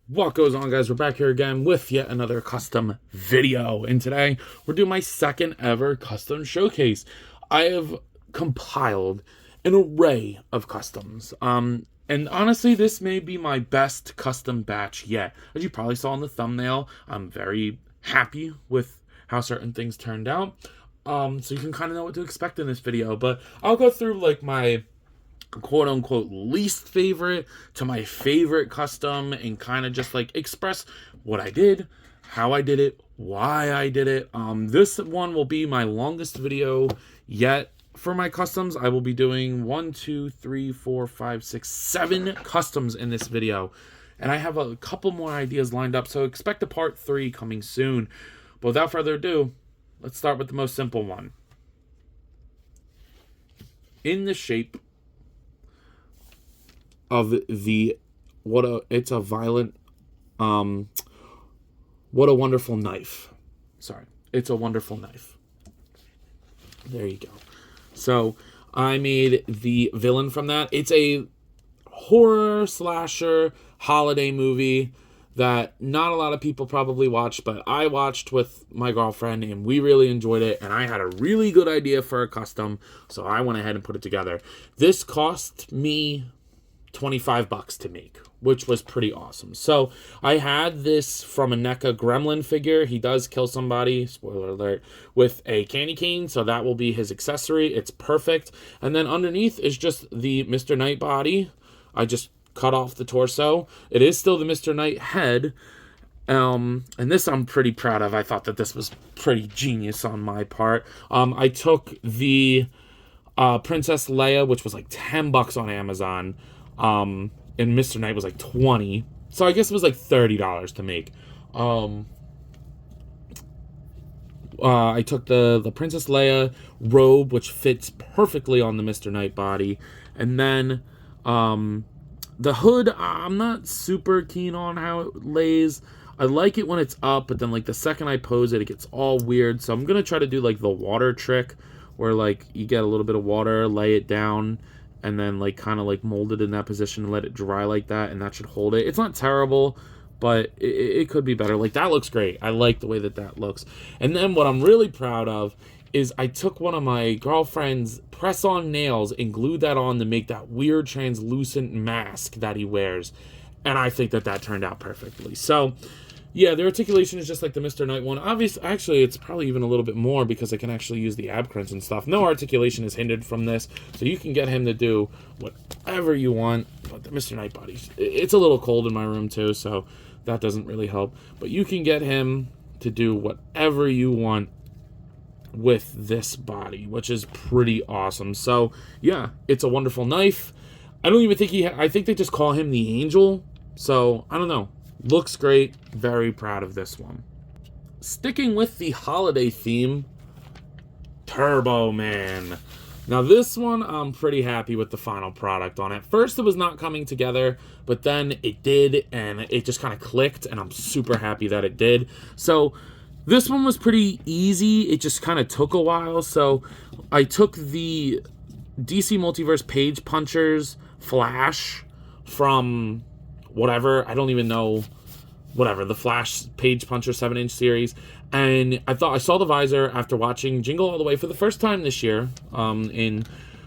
What goes on, guys? We're back here again with yet another custom video, and today we're doing my second ever custom showcase. I have compiled an array of customs, and honestly this may be my best custom batch yet. As you probably saw in the thumbnail, I'm very happy with how certain things turned out, so you can kind of know what to expect in this video. But I'll go through like my quote-unquote least favorite to my favorite custom and kind of just like express what I did, how I did it, why I did it. This one will be my longest video yet for my customs. I will be doing 1, 2, 3, 4, 5, 6, 7 customs in this video, and I have a couple more ideas lined up, so expect a part 3 coming soon. But without further ado, let's start with the most simple one. In the shape of the it's a violent what a wonderful knife. Sorry, it's a wonderful knife. There you go. So I made the villain from that. It's a horror slasher holiday movie that not a lot of people probably watched, but I watched with my girlfriend and we really enjoyed it, and I had a really good idea for a custom, so I went ahead and put it together. This cost me $25 to make, which was pretty awesome. So I had this from a NECA Gremlin figure. He does kill somebody, spoiler alert, with a candy cane, so that will be his accessory. It's perfect. And then underneath is just the Mr. Knight body. I just cut off the torso. It is still the Mr. Knight head. And this I'm pretty proud of. I thought that this was pretty genius on my part. I took the Princess Leia, which was like $10 on Amazon. And Mr. Knight was like $20. So I guess it was like $30 to make. I took the Princess Leia robe, which fits perfectly on the Mr. Knight body. And then the hood, I'm not super keen on how it lays. I like it when it's up, but then like the second I pose it, it gets all weird. So I'm going to try to do like the water trick where like you get a little bit of water, lay it down, and then like kind of like mold it in that position and let it dry like that, and that should hold it. It's not terrible, but it could be better. Like that looks great. I like the way that looks. And then what I'm really proud of is I took one of my girlfriend's press-on nails and glued that on to make that weird translucent mask that he wears, and I think that turned out perfectly. So yeah, the articulation is just like the Mr. Knight one. Obviously, actually, it's probably even a little bit more because I can actually use the ab crunch and stuff. No articulation is hindered from this, so you can get him to do whatever you want. But the Mr. Knight body, it's a little cold in my room too, so that doesn't really help. But you can get him to do whatever you want with this body, which is pretty awesome. So yeah, it's a wonderful knife. I don't even think I think they just call him the Angel. So I don't know. Looks great. Very proud of this one. Sticking with the holiday theme, Turbo Man. Now this one, I'm pretty happy with the final product on it. First, it was not coming together, but then it did, and it just kind of clicked, and I'm super happy that it did. So this one was pretty easy. It just kind of took a while. So I took the DC Multiverse Page Punchers Flash from whatever, I don't even know, whatever, the Flash Page Puncher 7-inch series. And I saw the visor after watching Jingle All the Way for the first time this year. In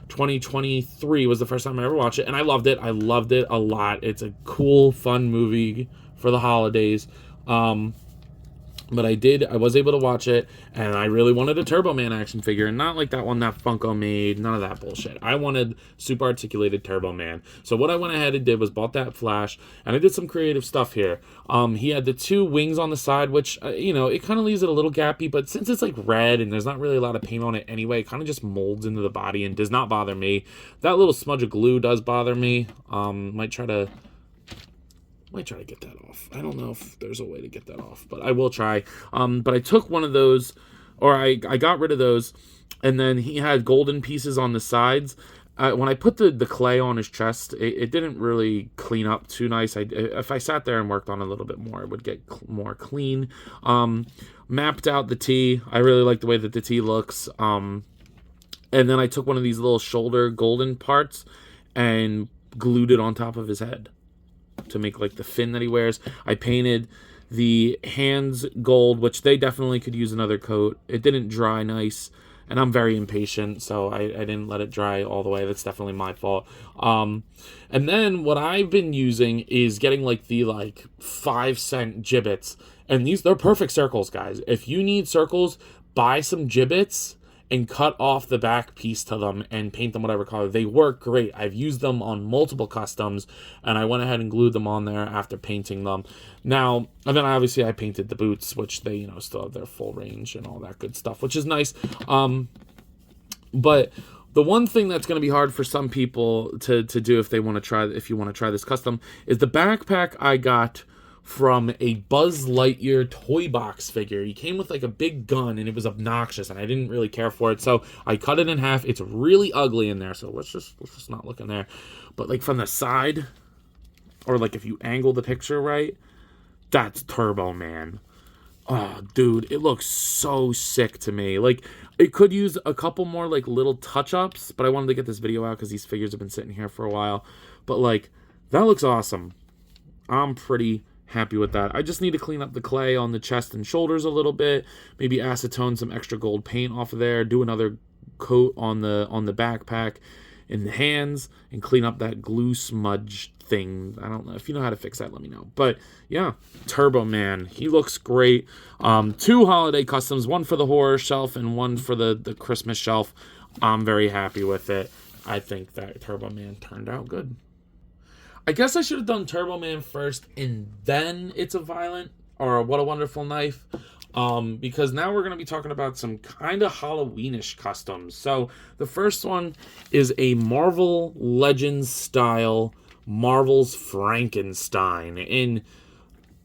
2023 was the first time I ever watched it, and I loved it. I loved it a lot. It's a cool, fun movie for the holidays. But I was able to watch it, and I really wanted a Turbo Man action figure, and not like that one that Funko made, none of that bullshit. I wanted super articulated Turbo Man. So what I went ahead and did was bought that Flash, and I did some creative stuff here. He had the 2 wings on the side, which, it kind of leaves it a little gappy, but since it's like red and there's not really a lot of paint on it anyway, it kind of just molds into the body and does not bother me. That little smudge of glue does bother me. Might try to get that off. I don't know if there's a way to get that off, but I will try. But I took one of those, or I got rid of those, and then he had golden pieces on the sides. When I put the clay on his chest, it didn't really clean up too nice. If I sat there and worked on it a little bit more, it would get more clean. Mapped out the T. I really like the way that the T looks. And then I took one of these little shoulder golden parts and glued it on top of his head. to make like the fin that he wears. I painted the hands gold, which they definitely could use another coat. It didn't dry nice, and I'm very impatient, so I didn't let it dry all the way. That's definitely my fault. And then what I've been using is getting like the 5-cent gibbets, and they're perfect circles, guys. If you need circles, buy some gibbets and cut off the back piece to them and paint them whatever color. They work great. I've used them on multiple customs, and I went ahead and glued them on there after painting them. Now, and then obviously I painted the boots, which they, still have their full range and all that good stuff, which is nice. But the one thing that's going to be hard for some people to do if you want to try this custom is the backpack I got from a Buzz Lightyear toy box figure. He came with like a big gun, and it was obnoxious, and I didn't really care for it, so I cut it in half. It's really ugly in there, so let's just not look in there. But like from the side, or like if you angle the picture right, that's Turbo Man. Oh, dude, it looks so sick to me. Like, it could use a couple more like little touch-ups, but I wanted to get this video out because these figures have been sitting here for a while. But like, that looks awesome. I'm pretty happy with that. I just need to clean up the clay on the chest and shoulders a little bit, maybe acetone some extra gold paint off of there, do another coat on the backpack and the hands, and clean up that glue smudge thing. I don't know if you know how to fix that, let me know. But yeah, Turbo Man, he looks great. 2 holiday customs, one for the horror shelf and one for the Christmas shelf. I'm very happy with it. I think that Turbo Man turned out good. I guess I should have done Turbo Man first and then It's a Violent or What a Wonderful Knife, because now we're going to be talking about some kind of Halloweenish customs. So the first one is a Marvel Legends style Marvel's Frankenstein, and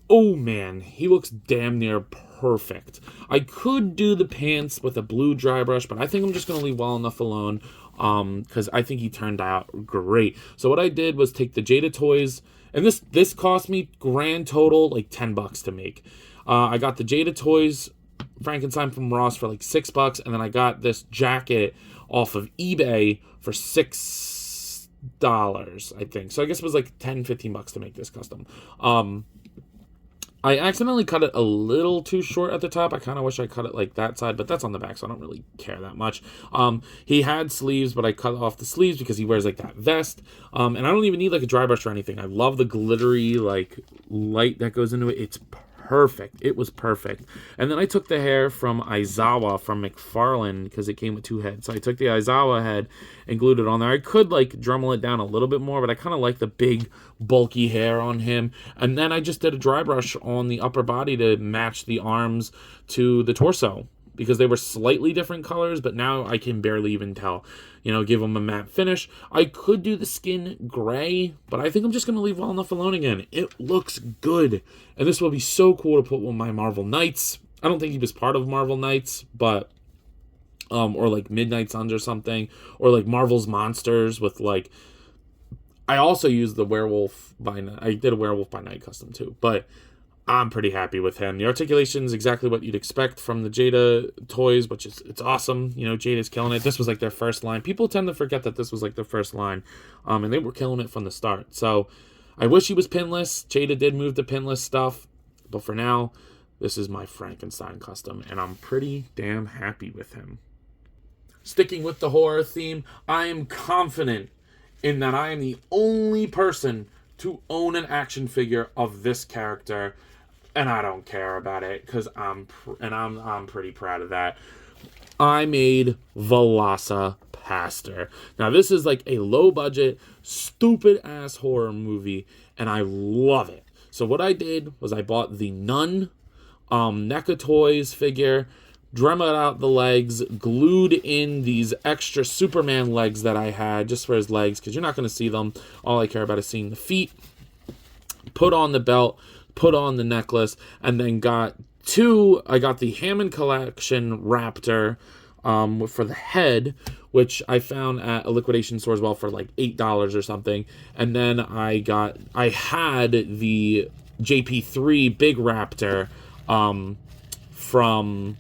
oh man, he looks damn near perfect. I could do the pants with a blue dry brush, but I think I'm just going to leave well enough alone, because I think he turned out great. So what I did was take the ZaccToys, and this cost me grand total like $10 to make. I got the ZaccToys Frankenstein from Ross for like $6, and then I got this jacket off of eBay for $6, I think. So I guess it was like $10-15 to make this custom. I accidentally cut it a little too short at the top. I kind of wish I cut it like that side, but that's on the back, so I don't really care that much. He had sleeves, but I cut off the sleeves because he wears like that vest. And I don't even need like a dry brush or anything. I love the glittery like light that goes into it. It's perfect. It was perfect. And then I took the hair from Aizawa from McFarlane because it came with 2 heads. So I took the Aizawa head and glued it on there. I could like Dremel it down a little bit more, but I kind of like the big bulky hair on him. And then I just did a dry brush on the upper body to match the arms to the torso, because they were slightly different colors, but now I can barely even tell. Give them a matte finish. I could do the skin gray, but I think I'm just going to leave well enough alone again. It looks good. And this will be so cool to put with my Marvel Knights. I don't think he was part of Marvel Knights, but or like Midnight Suns or something, or like Marvel's Monsters with like, I also used the Werewolf by Night. I did a Werewolf by Night custom too, but I'm pretty happy with him. The articulation is exactly what you'd expect from the ZaccToys, which is, it's awesome. Jada's killing it. This was like their first line. People tend to forget that this was like their first line, and they were killing it from the start. So I wish he was pinless. Jada did move to pinless stuff, but for now, this is my Frankenstein custom, and I'm pretty damn happy with him. Sticking with the horror theme, I am confident in that I am the only person to own an action figure of this character, and I don't care about it because I'm pretty proud of that. I made VelociPastor. Now this is like a low budget, stupid ass horror movie, and I love it. So what I did was I bought the Nun NECA Toys figure, dremeled out the legs, glued in these extra Superman legs that I had just for his legs, because you're not going to see them. All I care about is seeing the feet. Put on the belt, put on the necklace, and then I got the Hammond Collection Raptor for the head, which I found at a liquidation store as well for like $8 or something. And then I had the JP3 Big Raptor from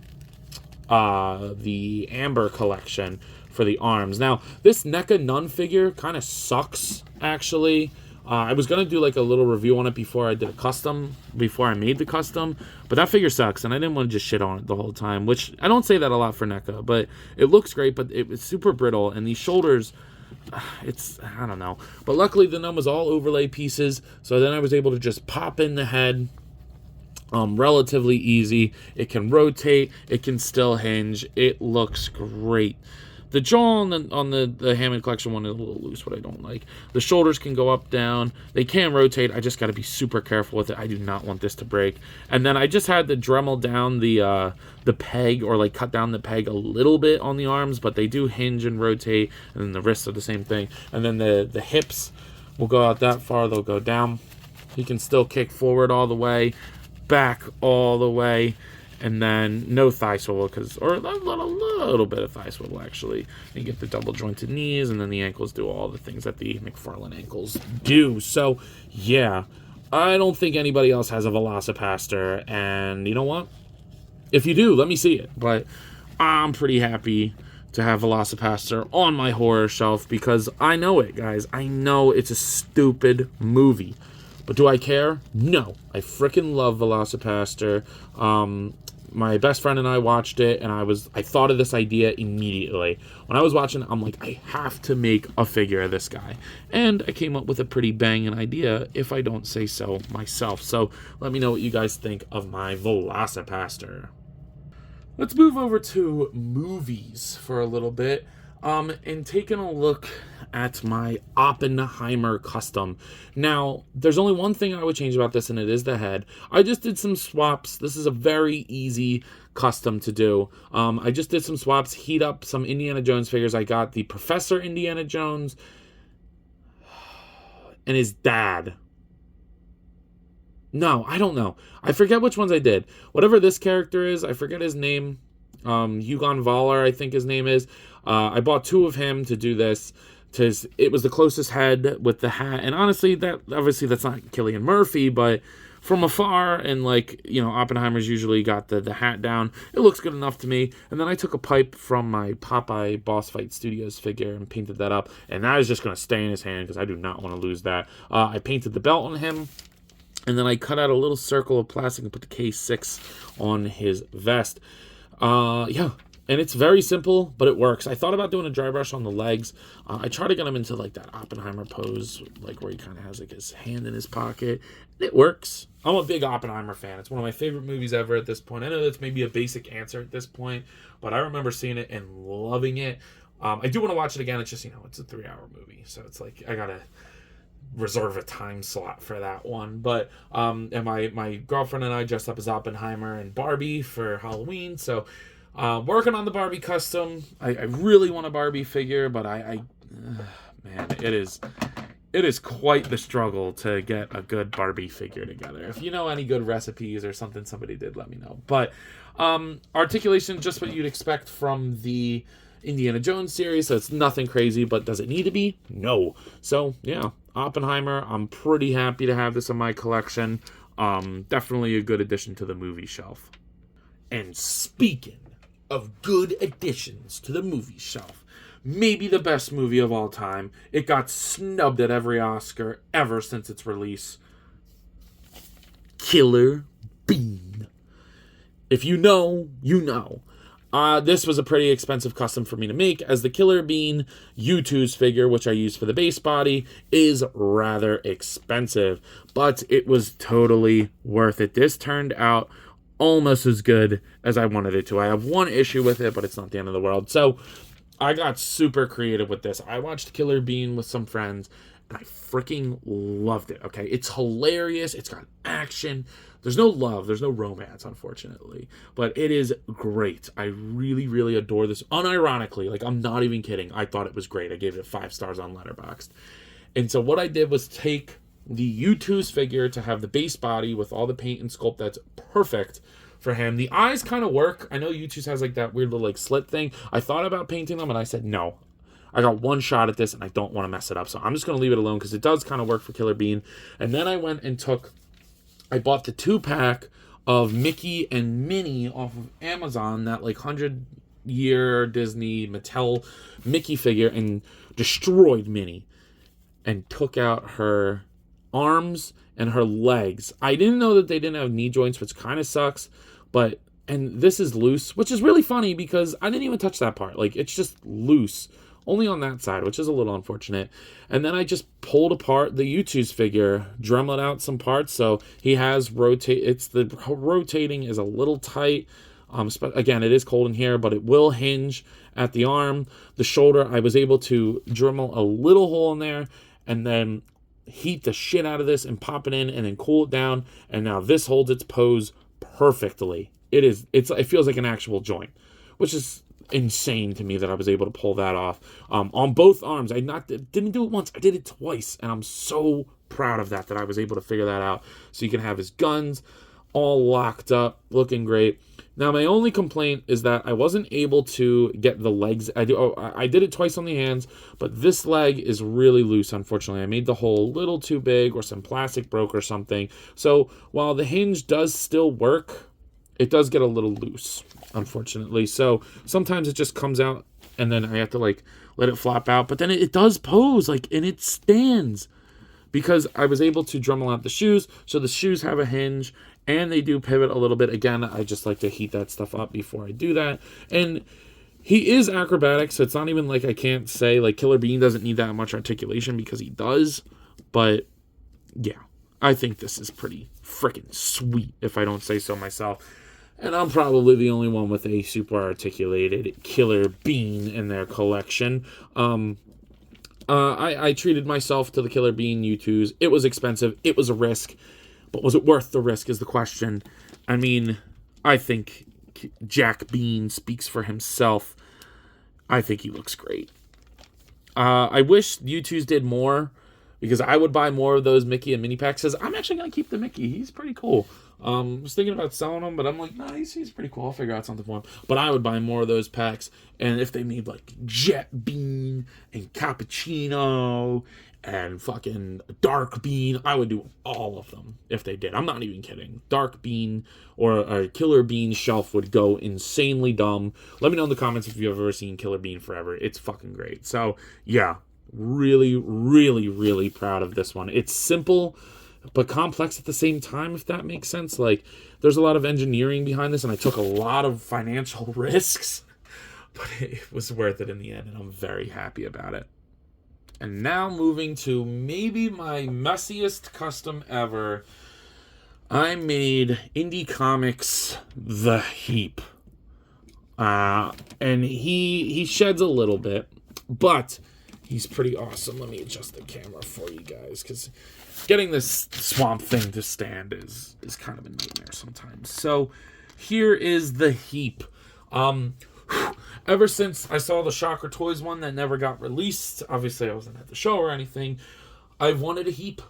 the Amber Collection for the arms. Now, this NECA Nun figure kind of sucks, actually. I was going to do like a little review on it before I did a custom, before I made the custom, but that figure sucks, and I didn't want to just shit on it the whole time, which I don't say that a lot for NECA, but it looks great, but it was super brittle, and these shoulders, I don't know. But luckily the gnome was all overlay pieces, so then I was able to just pop in the head, relatively easy. It can rotate, it can still hinge, it looks great. The jaw on the Hammond Collection one is a little loose, what I don't like. The shoulders can go up, down. They can rotate. I just got to be super careful with it. I do not want this to break. And then I just had to Dremel down the peg, or like cut down the peg a little bit on the arms, but they do hinge and rotate. And then the wrists are the same thing. And then the hips will go out that far. They'll go down. He can still kick forward all the way, back all the way. And then no thigh swivel, or a little bit of thigh swivel, actually. You get the double jointed knees, and then the ankles do all the things that the McFarlane ankles do. So, yeah, I don't think anybody else has a Velocipaster, and you know what? If you do, let me see it. But I'm pretty happy to have Velocipaster on my horror shelf, because I know it, guys. I know it's a stupid movie. But do I care? No. I freaking love Velocipaster. My best friend and I watched it, and I thought of this idea immediately. When I was watching it, I'm like, I have to make a figure of this guy. And I came up with a pretty banging idea, if I don't say so myself. So let me know what you guys think of my Velocipaster. Let's move over to movies for a little bit. And taking a look at my Oppenheimer custom. Now, there's only one thing I would change about this, and it is the head. I just did some swaps. This is a very easy custom to do. I just did some swaps, heat up some Indiana Jones figures. I got the Professor Indiana Jones and his dad. No, I don't know. I forget which ones I did. Whatever this character is, I forget his name. Hugon Valar, I think his name is. I bought two of him to do this. It was the closest head with the hat. And honestly, that's not Cillian Murphy, but from afar, and like, you know, Oppenheimer's usually got the hat down. It looks good enough to me. And then I took a pipe from my Popeye Boss Fight Studios figure and painted that up. And that is just going to stay in his hand, because I do not want to lose that. I painted the belt on him. And then I cut out a little circle of plastic and put the K6 on his vest. Yeah. And it's very simple, but it works. I thought about doing a dry brush on the legs. I try to get him into like that Oppenheimer pose, like where he kind of has like his hand in his pocket. It works. I'm a big Oppenheimer fan. It's one of my favorite movies ever at this point. I know that's maybe a basic answer at this point, but I remember seeing it and loving it. I do want to watch it again. It's just, you know, it's a 3-hour movie, so it's like I gotta reserve a time slot for that one. But and my girlfriend and I dressed up as Oppenheimer and Barbie for Halloween, so working on the Barbie custom. I really want a Barbie figure, but man, it is quite the struggle to get a good Barbie figure together. If you know any good recipes or something somebody did, let me know. But articulation, just what you'd expect from the Indiana Jones series, so it's nothing crazy, but does it need to be? No. So yeah, Oppenheimer, I'm pretty happy to have this in my collection. Definitely a good addition to the movie shelf. And speaking of good additions to the movie shelf, maybe the best movie of all time. It got snubbed at every Oscar ever since its release. Killer Bean. If you know, you know. This was a pretty expensive custom for me to make, as the Killer Bean U2's figure, which I used for the base body, is rather expensive, but it was totally worth it. This turned out almost as good as I wanted it to. I have one issue with it, but it's not the end of the world. So I got super creative with this. I watched Killer Bean with some friends, and I freaking loved it, okay? It's hilarious. It's got action. There's no love. There's no romance, unfortunately. But it is great. I really, really adore this. Unironically, like, I'm not even kidding. I thought it was great. I gave it 5 stars on Letterboxd. And so what I did was take the U2's figure to have the base body with all the paint and sculpt that's perfect for him. The eyes kind of work. I know U2's has like that weird little like slit thing. I thought about painting them, and I said no. I got one shot at this, and I don't want to mess it up, so I'm just going to leave it alone, because it does kind of work for Killer Bean. And then I went and I bought the 2-pack of Mickey and Minnie off of Amazon, that like 100-year Disney Mattel Mickey figure, and destroyed Minnie and took out her arms and her legs. I didn't know that they didn't have knee joints, which kind of sucks, but, and this is loose, which is really funny because I didn't even touch that part. Like, it's just loose, only on that side, which is a little unfortunate. And then I just pulled apart the U2's figure, dremeled out some parts, so he has the rotating is a little tight. Again, it is cold in here, but it will hinge at the arm. The shoulder, I was able to Dremel a little hole in there, and then heat the shit out of this and pop it in and then cool it down, and now this holds its pose perfectly. It feels like an actual joint, which is insane to me that I was able to pull that off on both arms. I didn't do it once, I did it twice, and I'm so proud of that I was able to figure that out. So you can have his guns all locked up, looking great. Now, my only complaint is that I wasn't able to get the legs. I did it twice on the hands, but this leg is really loose, unfortunately. I made the hole a little too big, or some plastic broke or something. So while the hinge does still work, it does get a little loose, unfortunately. So sometimes it just comes out, and then I have to, like, let it flop out. But then it does pose, like, and it stands. Because I was able to Dremel out the shoes, so the shoes have a hinge, and they do pivot a little bit. Again, I just like to heat that stuff up before I do that. And he is acrobatic, so it's not even like I can't say, like, Killer Bean doesn't need that much articulation, because he does. But, yeah, I think this is pretty freaking sweet, if I don't say so myself. And I'm probably the only one with a super articulated Killer Bean in their collection. I treated myself to the Killer Bean U2s. It was expensive. It was a risk. But was it worth the risk is the question. I mean, I think Jack Bean speaks for himself. I think he looks great. I wish U2s did more, because I would buy more of those Mickey and Minnie packs. Because I'm actually going to keep the Mickey. He's pretty cool. I was thinking about selling him, but I'm like, nah, he's pretty cool. I'll figure out something for him. But I would buy more of those packs. And if they made, like, Jet Bean and Cappuccino and fucking Dark Bean, I would do all of them if they did. I'm not even kidding. Dark Bean or a Killer Bean shelf would go insanely dumb. Let me know in the comments if you've ever seen Killer Bean Forever. It's fucking great. So, yeah, really, really, really proud of this one. It's simple but complex at the same time, if that makes sense. Like, there's a lot of engineering behind this, and I took a lot of financial risks, but it was worth it in the end, and I'm very happy about it. And now moving to maybe my messiest custom ever, I made Indie Comics The Heap. And he sheds a little bit, but he's pretty awesome. Let me adjust the camera for you guys, because getting this swamp thing to stand is kind of a nightmare sometimes. So here is The Heap. Ever since I saw the Shocker Toys one that never got released, obviously I wasn't at the show or anything, I've wanted a Heap.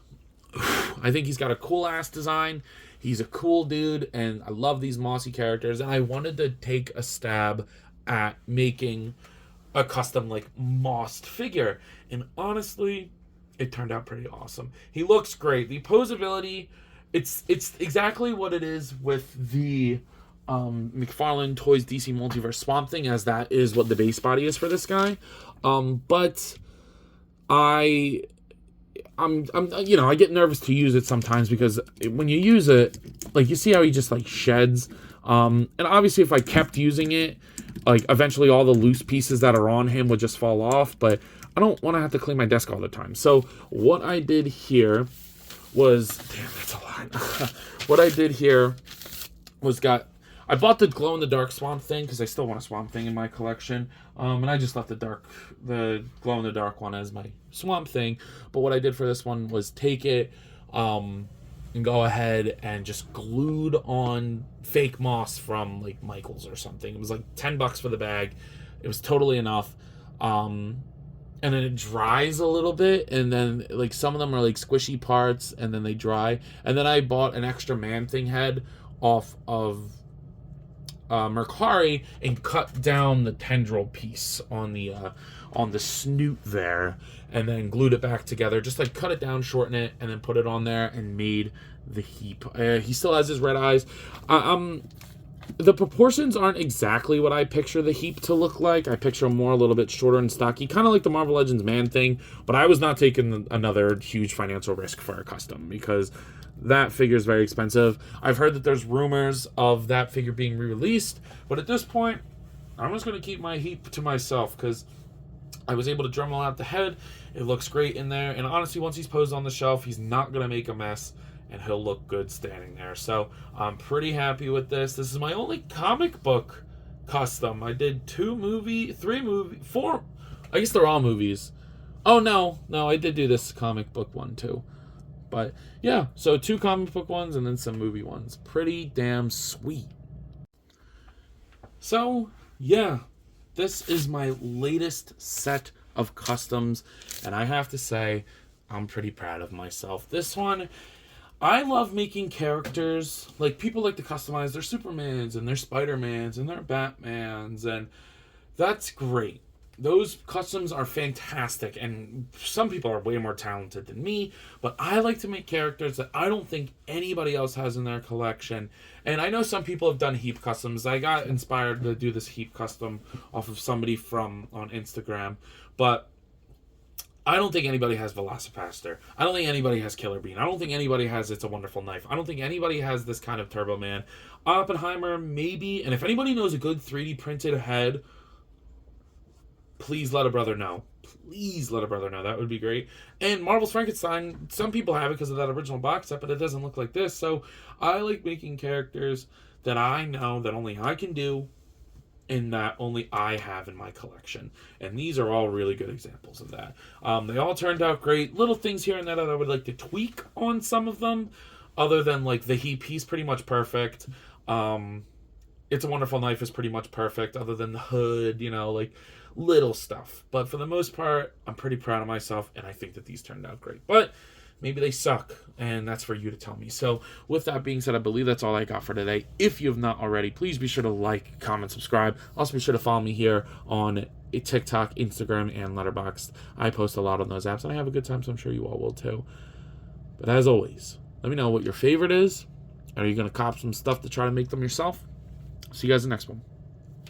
I think he's got a cool ass design. He's a cool dude, and I love these mossy characters, and I wanted to take a stab at making a custom, like, mossed figure. And honestly, it turned out pretty awesome. He looks great. The posability, it's exactly what it is with the McFarlane Toys DC Multiverse Swamp Thing, as that is what the base body is for this guy. But I'm you know, I get nervous to use it sometimes, because when you use it, like, you see how he just, like, sheds. And obviously if I kept using it, like, eventually all the loose pieces that are on him would just fall off, but I don't want to have to clean my desk all the time. So what I did here was, damn, that's a lot. What I did here was I bought the glow-in-the-dark Swamp Thing, because I still want a Swamp Thing in my collection. And I just left the glow-in-the-dark one as my Swamp Thing. But what I did for this one was take it and go ahead and just glued on fake moss from, like, Michael's or something. It was like $10 for the bag. It was totally enough. And then it dries a little bit, and then, like, some of them are, like, squishy parts, and then they dry. And then I bought an extra Man-Thing head off of Mercari and cut down the tendril piece on the snoot there, and then glued it back together. Just, like, cut it down, shorten it, and then put it on there and made the Heap. He still has his red eyes. I'm The proportions aren't exactly what I picture the heap to look like. I picture them more a little bit shorter and stocky, kind of like the Marvel Legends Man thing, but I was not taking another huge financial risk for a custom because that figure is very expensive. I've heard that there's rumors of that figure being re-released, but at this point, I'm just going to keep my heap to myself because I was able to Dremel out the head. It looks great in there, and honestly, once he's posed on the shelf, he's not going to make a mess, and he'll look good standing there. So I'm pretty happy with this. This is my only comic book custom. I did 4. I guess they're all movies. Oh, no, I did do this comic book one too. But yeah, so 2 comic book ones and then some movie ones. Pretty damn sweet. So yeah, this is my latest set of customs, and I have to say, I'm pretty proud of myself. This one, I love making characters. Like, people like to customize their Supermans and their Spider-Mans and their Batmans, and that's great. Those customs are fantastic, and some people are way more talented than me, but I like to make characters that I don't think anybody else has in their collection. And I know some people have done heap customs. I got inspired to do this heap custom off of somebody on Instagram, but I don't think anybody has Velocipaster. I don't think anybody has Killer Bean. I don't think anybody has It's a Wonderful Knife. I don't think anybody has this kind of Turbo Man. Oppenheimer, maybe. And if anybody knows a good 3D printed head, please let a brother know. Please let a brother know. That would be great. And Marvel's Frankenstein, some people have it because of that original box set, but it doesn't look like this. So I like making characters that I know that only I can do and that only I have in my collection. And these are all really good examples of that. They all turned out great. Little things here and there that I would like to tweak on some of them, other than like the heap. He's pretty much perfect. It's a Wonderful Knife is pretty much perfect, other than the hood, like little stuff. But for the most part, I'm pretty proud of myself, and I think that these turned out great. But maybe they suck, and that's for you to tell me. So with that being said, I believe that's all I got for today. If you have not already, please be sure to like, comment, subscribe. Also be sure to follow me here on TikTok, Instagram, and Letterboxd. I post a lot on those apps, and I have a good time, so I'm sure you all will too. But as always, let me know what your favorite is. Are you going to cop some stuff to try to make them yourself? See you guys in the next one.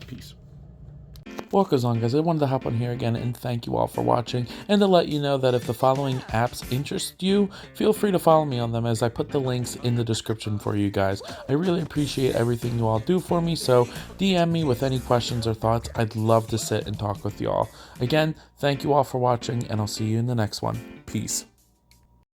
Peace. What goes on, guys? I wanted to hop on here again and thank you all for watching, and to let you know that if the following apps interest you, feel free to follow me on them, as I put the links in the description for you guys. I really appreciate everything you all do for me, so DM me with any questions or thoughts. I'd love to sit and talk with you all. Again, thank you all for watching, and I'll see you in the next one. Peace.